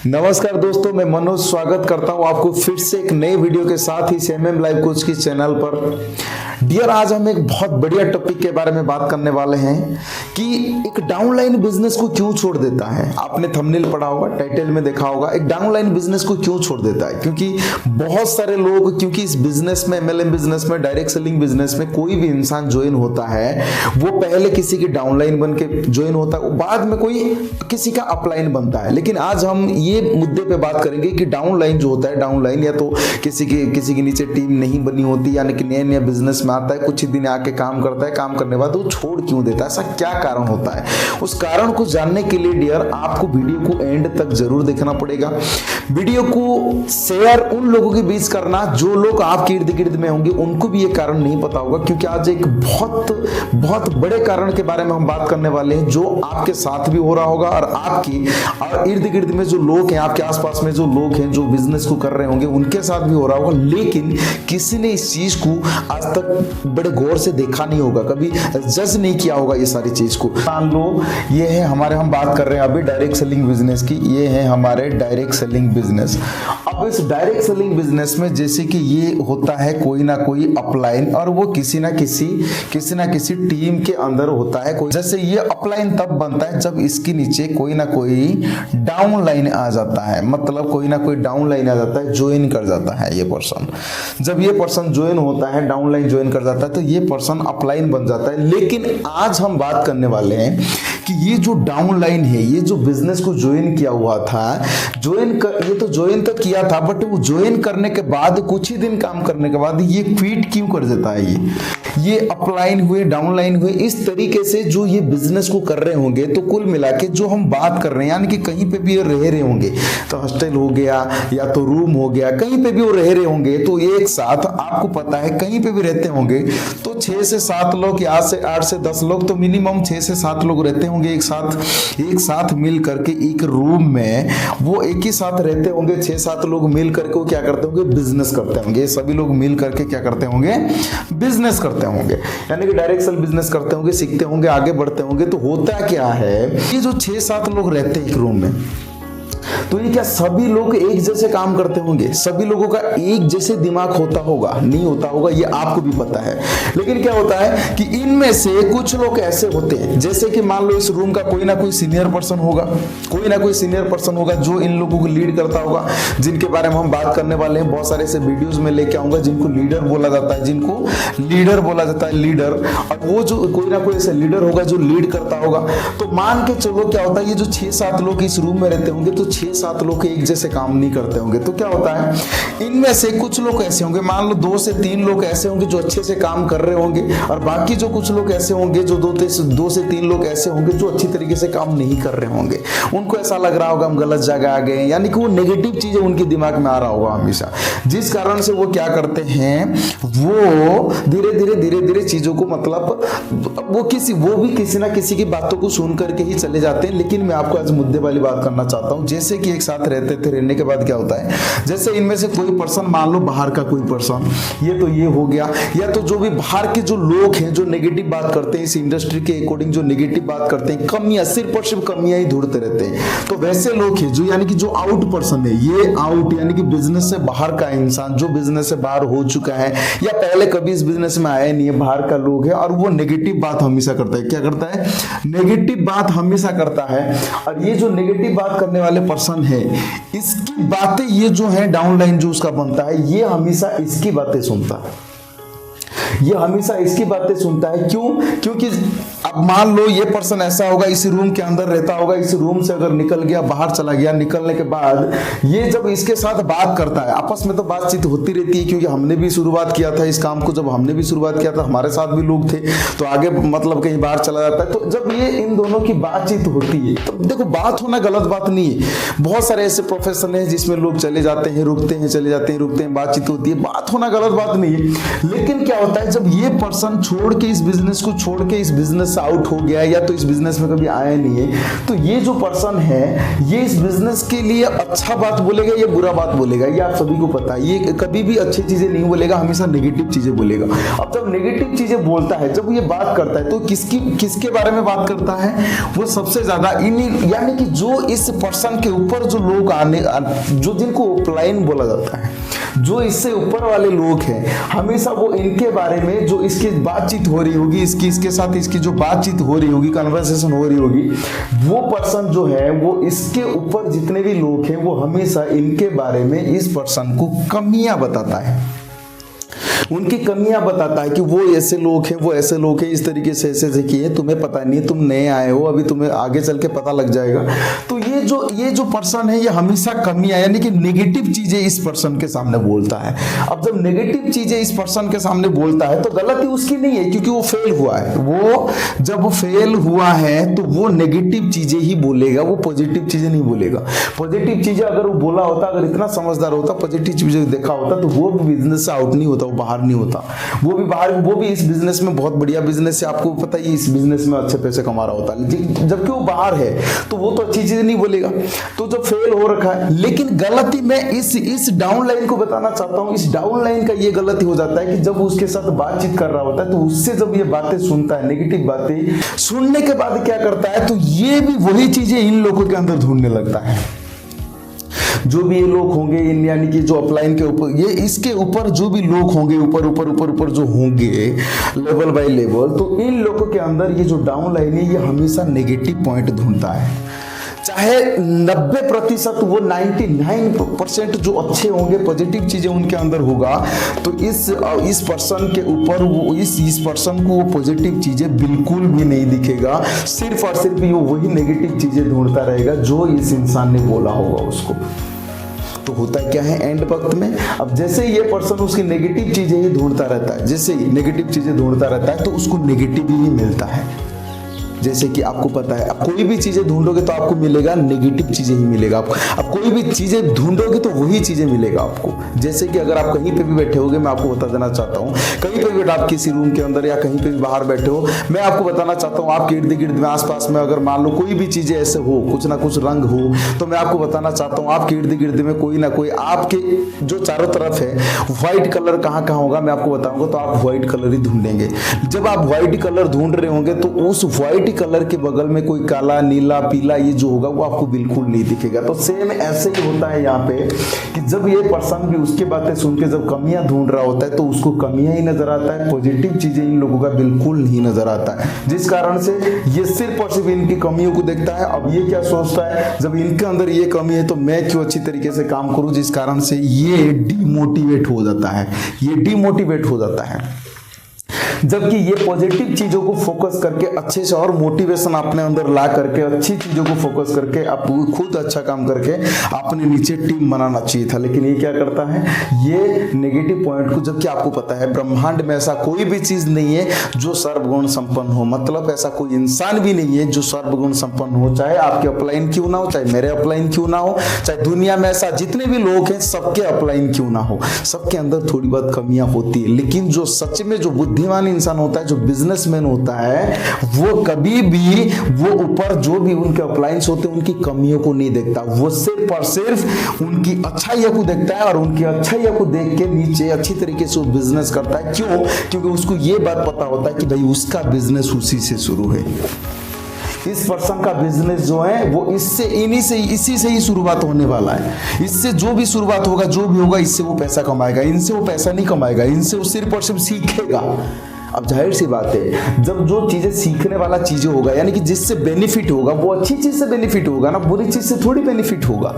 नमस्कार दोस्तों, मैं मनोज स्वागत करता हूं आपको फिर से एक नए वीडियो के साथ ही एमएम लाइव कोच की चैनल पर। डियर, आज हम एक बहुत बढ़िया टॉपिक के बारे में बात करने वाले हैं कि एक डाउनलाइन बिजनेस को क्यों छोड़ देता है। आपने थंबनेल पढ़ा होगा, टाइटल में देखा होगा, एक डाउनलाइन बिजनेस को क्यों छोड़ देता है। क्योंकि बहुत सारे लोग, क्योंकि इस बिजनेस में, एमएलएम बिजनेस में, डायरेक्ट सेलिंग बिजनेस में कोई भी इंसान ज्वाइन होता है वो पहले किसी की डाउनलाइन बन के ज्वाइन होता है, बाद में कोई किसी का अपलाइन बनता है। लेकिन आज हम ये मुद्दे पे बात करेंगे कि डाउनलाइन जो होता है, डाउनलाइन या तो किसी के नीचे टीम नहीं बनी होती, यानी कि नया नया बिजनेस में आता है, कुछ ही दिन आके काम करता है, काम करने के बाद वो छोड़ क्यों देता है, ऐसा क्या कारण होता है। उस कारण को जानने के लिए डियर आपको वीडियो को एंड तक जरूर देखना पड़ेगा। वीडियो को शेयर उन लोगों के बीच करना जो लोग आपके इर्द गिर्द में होंगे, उनको भी ये कारण नहीं पता होगा। क्योंकि आज एक बहुत बड़े कारण के बारे में हम बात करने वाले हैं जो आपके साथ भी हो रहा होगा और आपकी और इर्द गिर्द में जो लोग हैं, आपके आसपास में जो लोग हैं जो बिजनेस को कर रहे होंगे उनके साथ भी हो रहा होगा। लेकिन किसी ने इस चीज को आज तक बड़े गौर से देखा नहीं होगा, कभी जज नहीं किया होगा ये सारी चीज को। मान लो ये है हमारे, हम बात कर रहे हैं अभी डायरेक्ट सेलिंग बिजनेस की, ये है हमारे डायरेक्ट सेलिंग बिजनेस। अब इस डायरेक्ट सेलिंग बिजनेस में जैसे कि ये होता है कोई ना कोई अपलाइन, और वो किसी ना किसी टीम के अंदर होता है। कोई जैसे ये अपलाइन तब बनता है जब इसके नीचे कोई ना कोई डाउनलाइन आ जाता है, मतलब कोई ना कोई डाउनलाइन आ जाता है, ज्वाइन कर जाता है ये पर्सन। जब ये पर्सन ज्वाइन होता है, डाउनलाइन ज्वाइन कर जाता है, तो ये पर्सन अपलाइन बन जाता है। लेकिन आज हम बात करने वाले हैं कि ये जो डाउनलाइन है, ये जो बिजनेस को ज्वाइन किया हुआ था, ये तो ज्वाइन तो किया था, बट वो ज्वाइन करने के बाद कुछ ही दिन काम करने के बाद ये क्विट क्यों कर देता है। ये अपलाइन हुए, डाउनलाइन हुए, इस तरीके से जो ये बिजनेस को कर रहे होंगे, तो कुल मिला के जो हम बात कर रहे हैं, यानी कि कहीं पे भी रह रहे होंगे, तो हॉस्टल हो गया या तो रूम हो गया, कहीं पे भी वो रह रहे होंगे, तो एक साथ आपको पता है कहीं पे भी रहते होंगे तो 6 से 7 लोग या 8 से 10 लोग, तो मिनिमम 6 से 7 लोग रहते होंगे एक साथ मिल करके एक रूम में। वो एक ही साथ रहते होंगे, 6-7 लोग मिल करके वो क्या करते होंगे, बिजनेस करते होंगे। सभी लोग मिल करके क्या करते होंगे, बिजनेस करते होंगे, यानी कि डायरेक्ट सेल बिजनेस करते होंगे, सीखते होंगे, आगे बढ़ते होंगे। तो होता क्या है, ये जो 6-7 लोग रहते हैं एक रूम में, तो ये क्या सभी लोग एक जैसे काम करते होंगे, सभी लोगों का एक जैसे दिमाग होता होगा, नहीं होता होगा, ये आपको भी पता है। लेकिन क्या होता है कि इनमें से कुछ लोग ऐसे होते हैं, जैसे कि मान लो इस रूम का कोई ना कोई सीनियर पर्सन होगा, जो इन लोगों को लीड करता होगा, जिनके बारे में हम बात करने वाले हैं। बहुत सारे ऐसे वीडियोस में लेके आऊंगा जिनको लीडर बोला जाता है, लीडर। और वो जो कोई ना कोई ऐसा लीडर होगा जो लीड करता होगा। तो मान के चलो क्या होता है, ये जो 6-7 लोग इस रूम में रहते होंगे, तो 6-7 लोग एक जैसे काम नहीं करते होंगे। तो क्या होता है, इनमें से कुछ लोग ऐसे होंगे, मान लो 2 से 3 लोग ऐसे होंगे जो अच्छे से काम कर रहे होंगे, और बाकी जो कुछ लोग ऐसे होंगे, जो 2 से 3 लोग ऐसे होंगे जो अच्छी तरीके से काम नहीं कर रहे होंगे। उनको ऐसा लग रहा होगा हम गलत जगह आ गए, यानी कि वो नेगेटिव चीजें उनके दिमाग में आ रहा होगा हमेशा, जिस कारण से वो क्या करते हैं, वो धीरे धीरे चीजों को, मतलब वो भी किसी ना किसी की बातों को सुन करके ही चले जाते हैं। लेकिन मैं आपको आज मुद्दे वाली बात करना चाहता हूं। जैसे कि एक साथ रहते थे, रहने के बाद क्या होता है, जैसे इनमें से कोई पर्सन, मान लो बाहर का कोई पर्सन, ये हो गया, या तो जो भी बाहर के जो लोग हैं जो नेगेटिव बात करते हैं, इस इंडस्ट्री के अकॉर्डिंग जो नेगेटिव बात करते हैं, कमियां, सिर्फ और सिर्फ कमियां ही ढूंढते रहते हैं। तो वैसे लोग हैं जो, यानी कि जो आउट पर्सन है, ये आउट यानी कि बिजनेस से बाहर का इंसान, जो बिजनेस से बाहर हो चुका है या पहले कभी इस बिजनेस में आया नहीं है, बाहर का लोग है, और वो नेगेटिव बात हमेशा करता है। क्या करता है, नेगेटिव बात हमेशा करता है। और ये जो नेगेटिव बात करने वाले पर्सन है, इसकी बातें, ये जो है डाउनलाइन जो उसका बनता है, ये हमेशा इसकी बातें सुनता है, ये हमेशा इसकी बातें सुनता है। क्यों? क्योंकि अब मान लो ये पर्सन ऐसा होगा, इस रूम के अंदर रहता होगा, इस रूम से अगर निकल गया, बाहर चला गया, निकलने के बाद ये जब इसके साथ बात करता है, आपस में तो बातचीत होती रहती है, क्योंकि हमने भी शुरुआत किया था इस काम को, जब हमने भी शुरुआत किया था हमारे साथ भी लोग थे, तो आगे मतलब कहीं बाहर चला जाता है। तो जब ये इन दोनों की बातचीत होती है, तो देखो बात होना गलत बात नहीं है। बहुत सारे ऐसे प्रोफेशन है जिसमें लोग चले जाते हैं, रुकते हैं, चले जाते हैं, रुकते हैं, बातचीत होती है, बात होना गलत बात नहीं है। लेकिन क्या होता है, जब ये पर्सन छोड़ के इस बिजनेस को छोड़ के इस बिजनेस बिजनेस से आउट हो गया या तो इस बिजनेस में कभी आया नहीं है, तो ये जो पर्सन है ये इस बिजनेस के लिए अच्छा बात बोलेगा या बुरा बात बोलेगा, ये आप सभी को पता है। ये कभी भी अच्छी चीजें नहीं बोलेगा, हमेशा नेगेटिव चीजें बोलेगा। अब जब नेगेटिव चीजें बोलता है, जब ये बात करता है, तो किसके बारे में बात करता है? वो सबसे ज्यादा यानी कि जो इस पर्सन के ऊपर जो लोग जो जिनको अपलाइन बोला जाता है, जो इससे ऊपर वाले लोग हैं, हमेशा वो इनके बारे में जो इसकी बातचीत हो रही होगी, इसके साथ इसकी जो बातचीत हो रही होगी, कन्वर्सेशन हो रही होगी, वो पर्सन जो है वो इसके ऊपर जितने भी लोग हैं वो हमेशा इनके बारे में इस पर्सन को कमियां बताता है, उनकी कमियां बताता है कि वो ऐसे लोग हैं, वो ऐसे लोग हैं, इस तरीके से ऐसे किए, तुम्हें पता नहीं, तुम नए आए हो, अभी तुम्हें आगे चल के पता लग जाएगा। तो ये जो पर्सन है ये हमेशा कमियां यानी कि नेगेटिव चीजें इस पर्सन के सामने बोलता है। अब जब नेगेटिव चीजें इस पर्सन के सामने बोलता है तो गलती उसकी नहीं है, क्योंकि वो फेल हुआ है। वो जब फेल हुआ है तो वो नेगेटिव चीजें ही बोलेगा, वो पॉजिटिव चीजें नहीं बोलेगा। पॉजिटिव चीजें अगर वो बोला होता, अगर इतना समझदार होता, पॉजिटिव चीजें देखा होता, तो वो बिजनेस से आउट नहीं होता, वो बाहर नहीं होता। वो भी इस बिजनेस में बहुत बढ़िया बिजनेस है, आपको पता ही इस बिजनेस में अच्छे पैसे कमा रहा होता है, जबकि वो बाहर है तो वो तो अच्छी चीजें नहीं बोलेगा। तो जब फेल हो रखा है, लेकिन गलती मैं इस डाउन लाइन को बताना चाहता हूं। इस डाउन लाइन का ये गलती हो जाता है कि जब उसके साथ बातचीत कर रहा होता है तो उससे जब ये बातें सुनता है, नेगेटिव बातें सुनने के बाद क्या करता है, तो ये भी वही चीजें इन लोगों के अंदर ढूंढने लगता है। जो भी ये लोग होंगे, यानी कि जो अपलाइन के ऊपर, ये इसके ऊपर जो भी लोग होंगे, ऊपर जो होंगे लेवल बाय लेवल, तो इन लोगों के अंदर ये जो डाउन लाइन है ये हमेशा नेगेटिव पॉइंट ढूंढता है। चाहे 90% वो 99% जो अच्छे होंगे, पॉजिटिव चीजें उनके अंदर होगा, तो इस पर्सन के ऊपर वो इस पर्सन को वो पॉजिटिव चीजें बिल्कुल भी नहीं दिखेगा। सिर्फ और सिर्फ वो वही नेगेटिव चीजें ढूंढता रहेगा जो इस इंसान ने बोला होगा उसको। तो होता क्या है एंड वक्त में, अब जैसे ये पर्सन उसकी नेगेटिव चीजें ही ढूंढता रहता है, जैसे ही नेगेटिव चीजें ढूंढता रहता है तो उसको नेगेटिव ही मिलता है। जैसे कि आपको पता है, आप कोई भी चीजें ढूंढोगे तो आपको मिलेगा नेगेटिव चीजें ही मिलेगा आपको। आप कोई भी चीजें ढूंढोगे तो वही चीजें मिलेगा आपको। जैसे कि अगर आप कहीं पे भी बैठे होगे, मैं आपको बता देना चाहता हूँ, कहीं पे भी आप किसी रूम के अंदर या कहीं पे भी बाहर बैठे हो, मैं आपको बताना चाहता हूँ, आपके इर्द गिर्द में आसपास में अगर मान लो कोई भी चीजें ऐसे हो, कुछ ना कुछ रंग हो, तो मैं आपको बताना चाहता हूँ आपके इर्द गिर्द में कोई ना कोई, आपके जो चारों तरफ है व्हाइट कलर कहाँ कहाँ होगा मैं आपको बताऊंगा, तो आप व्हाइट कलर ही ढूंढेंगे। जब आप व्हाइट कलर ढूंढ रहे होंगे तो उस व्हाइट कलर के बगल में कोई काला, नीला, पीला ये जो होगा वो आपको बिल्कुल नहीं दिखेगा। तो सेम ऐसे ही होता है यहाँ पे कि जब ये पर्सन भी उसकी बातें सुन के जब कमियां ढूंढ रहा होता है तो उसको कमियां ही नजर आता है, पॉजिटिव चीजें इन लोगों का बिल्कुल नहीं नजर आता है, जिस कारण से ये सिर्फ और सिर्फ इनकी कमियों को देखता है। अब ये क्या सोचता है, जब इनके अंदर ये कमी है तो मैं क्यों अच्छी तरीके से काम करूं, जिस कारण से ये डिमोटिवेट हो जाता है, ये डिमोटिवेट हो जाता है। जबकि ये पॉजिटिव चीजों को फोकस करके अच्छे से और मोटिवेशन अपने अंदर ला करके अच्छी चीजों को फोकस करके आप खुद अच्छा काम करके अपने नीचे टीम बनाना चाहिए था, लेकिन ये क्या करता है, ये नेगेटिव पॉइंट को, जबकि आपको पता है ब्रह्मांड में ऐसा कोई भी चीज नहीं है जो सर्वगुण संपन्न हो, मतलब ऐसा कोई इंसान भी नहीं है जो सर्वगुण संपन्न हो, चाहे आपके अपलाइन क्यों ना हो, चाहे मेरे अपलाइन क्यों ना हो, चाहे दुनिया में ऐसा जितने भी लोग हैं सबके अपलाइन क्यों ना हो, सबके अंदर थोड़ी बहुत कमियां होती है। लेकिन जो सच में जो बुद्धिमान इंसान होता है, जो बिजनेसमैन होता है, वो कभी भी वो ऊपर जो भी उनके अपलायंस होते हैं उनकी कमियों को नहीं देखता, वो सिर्फ और सिर्फ उनकी अच्छाइयों को देखता है और उनकी अच्छाइयों को देख के नीचे अच्छी तरीके से वो बिजनेस करता है। क्यों? क्योंकि उसको ये बात पता होता है कि भाई उसका बिजनेस उसी से शुरू है, इस पर्सन का बिजनेस जो है वो इसी से ही शुरुआत होने वाला है, इससे जो भी शुरुआत होगा, जो भी होगा, इससे वो पैसा कमाएगा, इनसे वो पैसा नहीं कमाएगा, इनसे वो सिर्फ और सिर्फ सीखेगा। अब जाहिर सी बात है, जब जो चीजें सीखने वाला चीजें होगा, यानी कि जिससे बेनिफिट होगा, वो अच्छी चीज से बेनिफिट होगा ना, बुरी चीज से थोड़ी बेनिफिट होगा।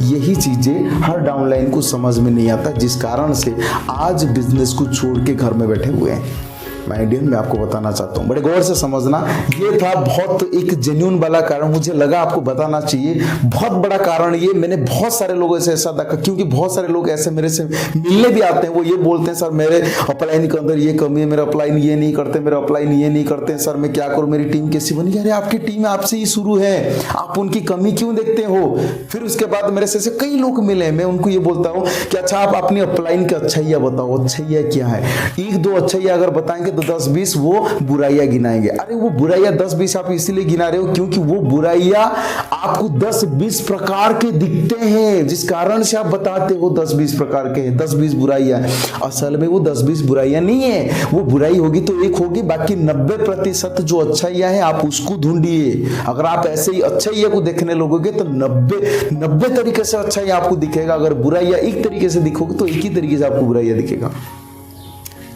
यही चीजें हर डाउनलाइन को समझ में नहीं आता, जिस कारण से आज बिजनेस को छोड़ के घर में बैठे हुए हैं। मैं इंडियन में आपको बताना चाहता हूँ, बड़े गौर से समझना, ये था बहुत एक जेन्युइन वाला कारण, मुझे लगा आपको बताना चाहिए। बहुत बड़ा कारण ये, मैंने बहुत सारे लोगों से ऐसा देखा, क्योंकि बहुत सारे लोग ऐसे मेरे से मिलने भी आते हैं, वो ये बोलते हैं सर मेरे अपलाइन के अंदर ये कमी है, मेरा अपलाइन ये नहीं करते, मेरा अपलाइन ये नहीं करते, सर मैं क्या करूँ, मेरी टीम कैसी बनी। अरे आपकी टीम आपसे ही शुरू है, आप उनकी कमी क्यों देखते हो? फिर उसके बाद मेरे से कई लोग मिले, मैं उनको ये बोलता हूँ कि अच्छा आप अपनी अपलाइन की अच्छाइयाँ बताओ, अच्छाइयाँ क्या है, एक दो अच्छाइयाँ अगर बताएंगे तो 10-20 वो बुराइयां गिनाएंगे। अरे वो बुराइयां 10-20 आप इसीलिए गिना रहे हो क्योंकि वो बुराइयां आपको 10-20 प्रकार के दिखते हैं, जिस कारण से आप बताते हो 10-20 प्रकार के हैं, 10-20 बुराइयां। असल में वो 10-20 बुराइयां नहीं है, वो बुराई होगी तो एक होगी, बाकी 90% जो अच्छाइयां हैं आप उसको ढूंढिए। अगर आप ऐसे ही अच्छाइयां को देखने लगोगे तो 90 तरीके से अच्छाइयां आपको दिखेगा। अगर बुराइयां एक तरीके से दिखोगे तो एक ही तरीके से आपको बुराइयां दिखेगा।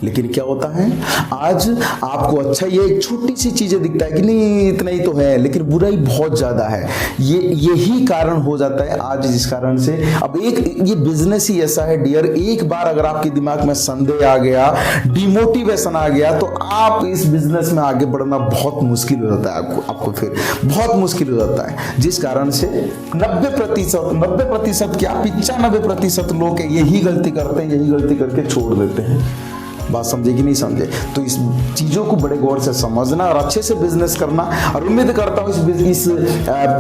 लेकिन क्या होता है, आज आपको अच्छा ये एक छोटी सी चीजें दिखता है कि नहीं इतना ही तो है, लेकिन बुराई बहुत ज्यादा है। यही कारण हो जाता है आज, जिस कारण से अब ये बिजनेस ही ऐसा है डियर, एक बार अगर आपके दिमाग में संदेह आ गया, डिमोटिवेशन आ गया, तो आप इस बिजनेस में आगे बढ़ना बहुत मुश्किल हो जाता है। आपको फिर बहुत मुश्किल हो जाता है, जिस कारण से 90% क्या 95% लोग यही गलती करते हैं, यही गलती करके छोड़ देते हैं। बात समझे कि नहीं समझे? तो इस चीजों को बड़े गौर से समझना और अच्छे से बिजनेस करना। और उम्मीद करता हूँ इस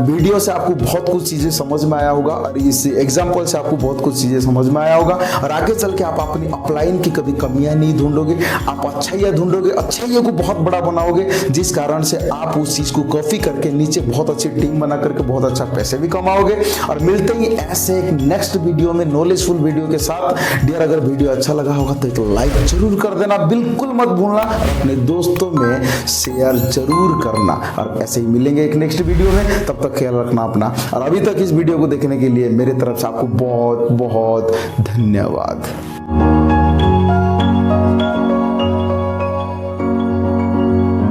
वीडियो से आपको बहुत कुछ चीजें समझ में आया होगा और इस एग्जाम्पल से आपको बहुत कुछ चीजें समझ में आया होगा। और आगे चल के आप अपनी अपलाइन की कभी कमियां नहीं ढूंढोगे, आप अच्छाइयां ढूंढोगे, अच्छाइयों को बहुत बड़ा बनाओगे, जिस कारण से आप उस चीज को कॉपी करके नीचे बहुत अच्छी टीम बना करके बहुत अच्छा पैसे भी कमाओगे। और मिलते ही ऐसे एक नेक्स्ट वीडियो में नॉलेजफुल वीडियो के साथ। डियर अगर वीडियो अच्छा लगा होगा तो एक लाइक जरूर कर देना, बिल्कुल मत भूलना, अपने दोस्तों में शेयर जरूर करना। और ऐसे ही मिलेंगे एक नेक्स्ट वीडियो में, तब तक ख्याल रखना अपना। और अभी तक इस वीडियो को देखने के लिए मेरे तरफ से आपको बहुत बहुत धन्यवाद।